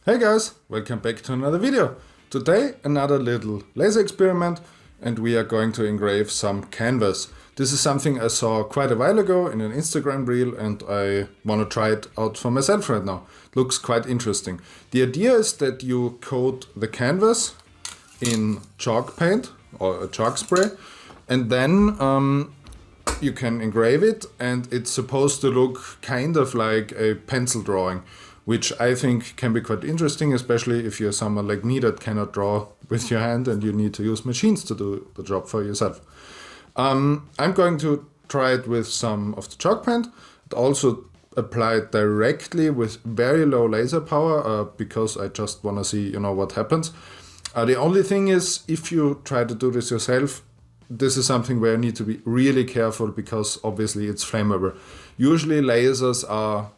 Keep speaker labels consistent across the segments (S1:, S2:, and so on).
S1: Hey guys, welcome back to another video. Today another little laser experiment and we are going to engrave some canvas. This is something I saw quite a while ago in an Instagram reel and I want to try it out for myself right now. It looks quite interesting. The idea is that you coat the canvas in chalk paint or a chalk spray and then you can engrave it and it's supposed to look kind of like a pencil drawing, which I think can be quite interesting, especially if you're someone like me that cannot draw with your hand and you need to use machines to do the job for yourself. I'm going to try it with some of the chalk paint. It also apply it directly with very low laser power because I just want to see, what happens. The only thing is, if you try to do this yourself, this is something where you need to be really careful because obviously it's flammable. Usually lasers are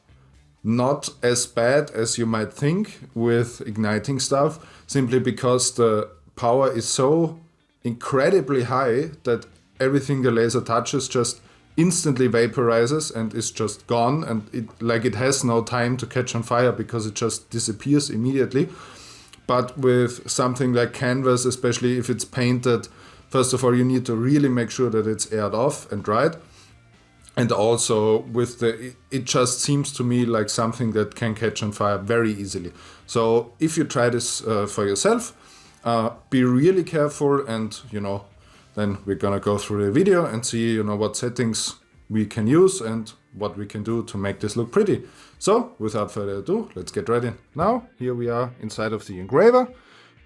S1: not as bad as you might think with igniting stuff, simply because the power is so incredibly high that everything the laser touches just instantly vaporizes and is just gone, and it has no time to catch on fire because it just disappears immediately. But with something like canvas, especially if it's painted, first of all you need to really make sure that it's aired off and dried. And also with it just seems to me like something that can catch on fire very easily. So if you try this for yourself, be really careful and, then we're gonna go through the video and see, what settings we can use and what we can do to make this look pretty. So without further ado, let's get ready. Now, here we are inside of the engraver.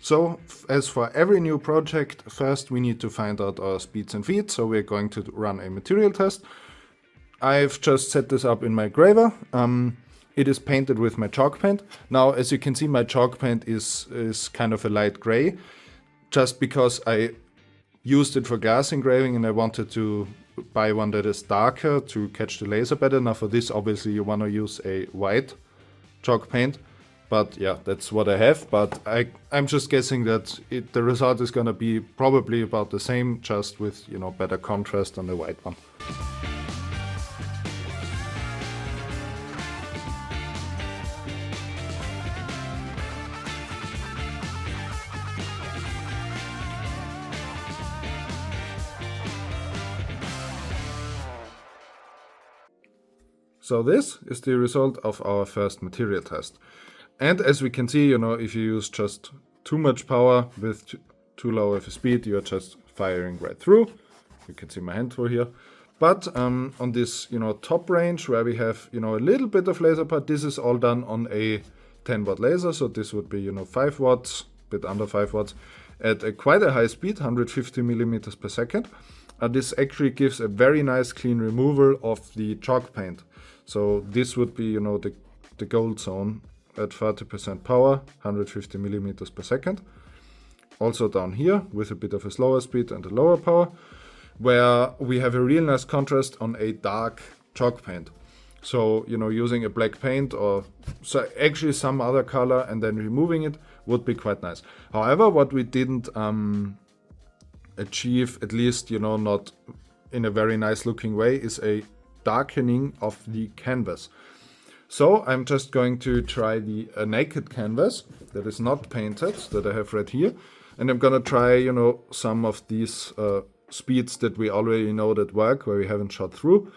S1: So as for every new project, first we need to find out our speeds and feeds. So we're going to run a material test. I've just set this up in my engraver. It is painted with my chalk paint. Now, as you can see, my chalk paint is kind of a light gray, just because I used it for glass engraving and I wanted to buy one that is darker to catch the laser better. Now for this, obviously you want to use a white chalk paint, but yeah, that's what I have. But I'm just guessing that the result is going to be probably about the same, just with, better contrast on the white one. So this is the result of our first material test. And as we can see, if you use just too much power with too low of a speed, you're just firing right through. You can see my hand through here. But on this, top range where we have, a little bit of laser power, this is all done on a 10 watt laser. So this would be, 5 watts, a bit under 5 watts at quite a high speed, 150 millimeters per second. This actually gives a very nice clean removal of the chalk paint. So this would be, the gold zone at 30% power, 150 millimeters per second. Also down here with a bit of a slower speed and a lower power, where we have a real nice contrast on a dark chalk paint. So, using a black paint or so actually some other color and then removing it would be quite nice. However, what we didn't achieve, at least, not in a very nice looking way, is a darkening of the canvas. So I'm just going to try a naked canvas that is not painted, that I have right here, and I'm gonna try some of these speeds that we already know that work, where we haven't shot through,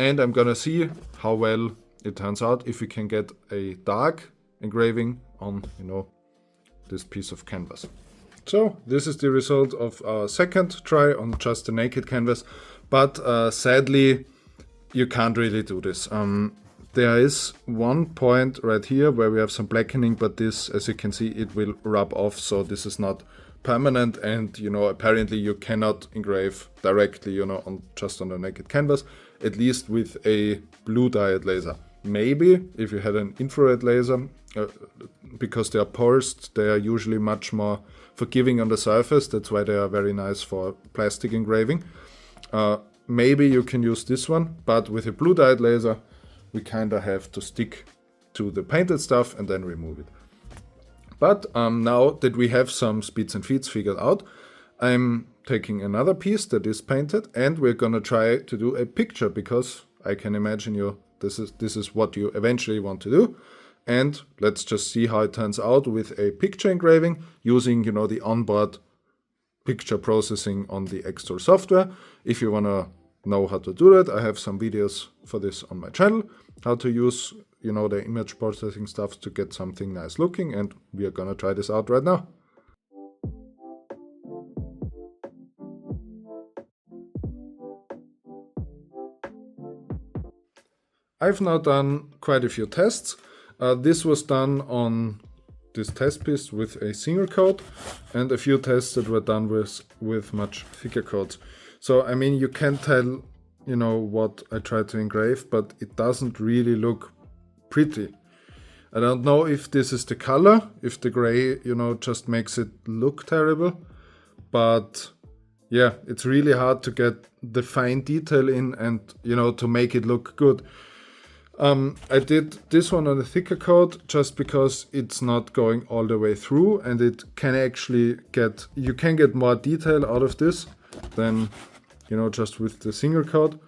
S1: and I'm gonna see how well it turns out if we can get a dark engraving on this piece of canvas. So this is the result of our second try on just a naked canvas, but sadly you can't really do this. There is one point right here where we have some blackening, but this, as you can see, it will rub off, so this is not permanent, and apparently you cannot engrave directly just on a naked canvas, at least with a blue dyed laser. Maybe if you had an infrared laser, because they are pulsed, they are usually much more forgiving on the surface. That's why they are very nice for plastic engraving. Maybe you can use this one, but with a blue dyed laser, we kind of have to stick to the painted stuff and then remove it. But now that we have some speeds and feeds figured out, I'm taking another piece that is painted and we're gonna try to do a picture, because I can imagine this is what you eventually want to do. And let's just see how it turns out with a picture engraving using, you know, the onboard picture processing on the Xtool software. If you want to know how to do that, I have some videos for this on my channel, how to use, you know, the image processing stuff to get something nice looking, and we are gonna try this out right now. I've now done quite a few tests. This was done on this test piece with a single coat, and a few tests that were done with much thicker coats. So, I mean, you can tell, you know, what I tried to engrave, but it doesn't really look pretty. I don't know if this is the color, if the gray, you know, just makes it look terrible, but yeah, it's really hard to get the fine detail in and, you know, to make it look good. I did this one on a thicker coat just because it's not going all the way through, and it can actually you can get more detail out of this than, you know, just with the single coat.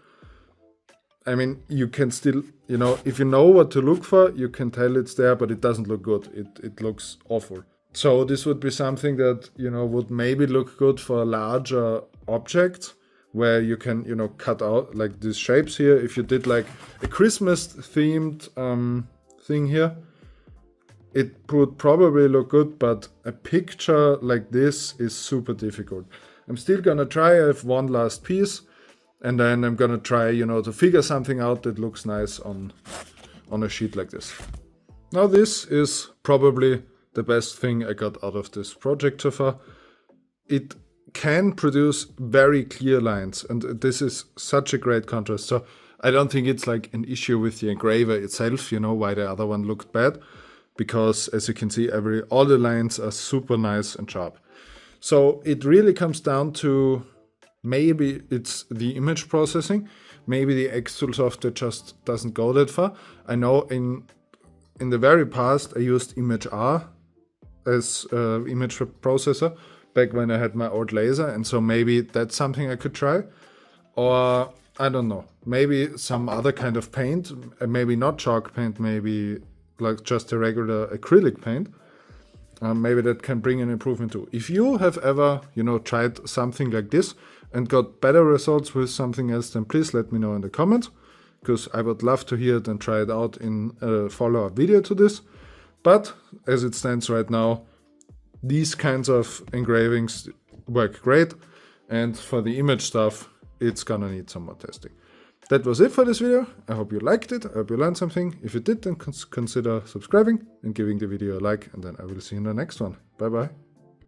S1: I mean, you can still, you know, if you know what to look for, you can tell it's there, but it doesn't look good. It looks awful. So this would be something that, you know, would maybe look good for larger objects, where you can, you know, cut out like these shapes here. If you did like a Christmas themed thing here, it would probably look good, but a picture like this is super difficult. I'm still gonna try. I have one last piece, and then I'm gonna try, you know, to figure something out that looks nice on a sheet like this. Now this is probably the best thing I got out of this project so far. It can produce very clear lines, and this is such a great contrast. So I don't think it's like an issue with the engraver itself, you know, why the other one looked bad, because as you can see, all the lines are super nice and sharp. So it really comes down to, maybe it's the image processing, maybe the Xtool software just doesn't go that far. I know in the very past I used Image R as image processor back when I had my old laser, and so maybe that's something I could try. Or I don't know, maybe some other kind of paint, maybe not chalk paint, maybe like just a regular acrylic paint. Maybe that can bring an improvement too. If you have ever, you know, tried something like this and got better results with something else, then please let me know in the comments, because I would love to hear it and try it out in a follow-up video to this. But as it stands right now, these kinds of engravings work great, and for the image stuff, it's gonna need some more testing. That was it for this video. I hope you liked it. I hope you learned something. If you did, then consider subscribing and giving the video a like, and then I will see you in the next one. Bye bye.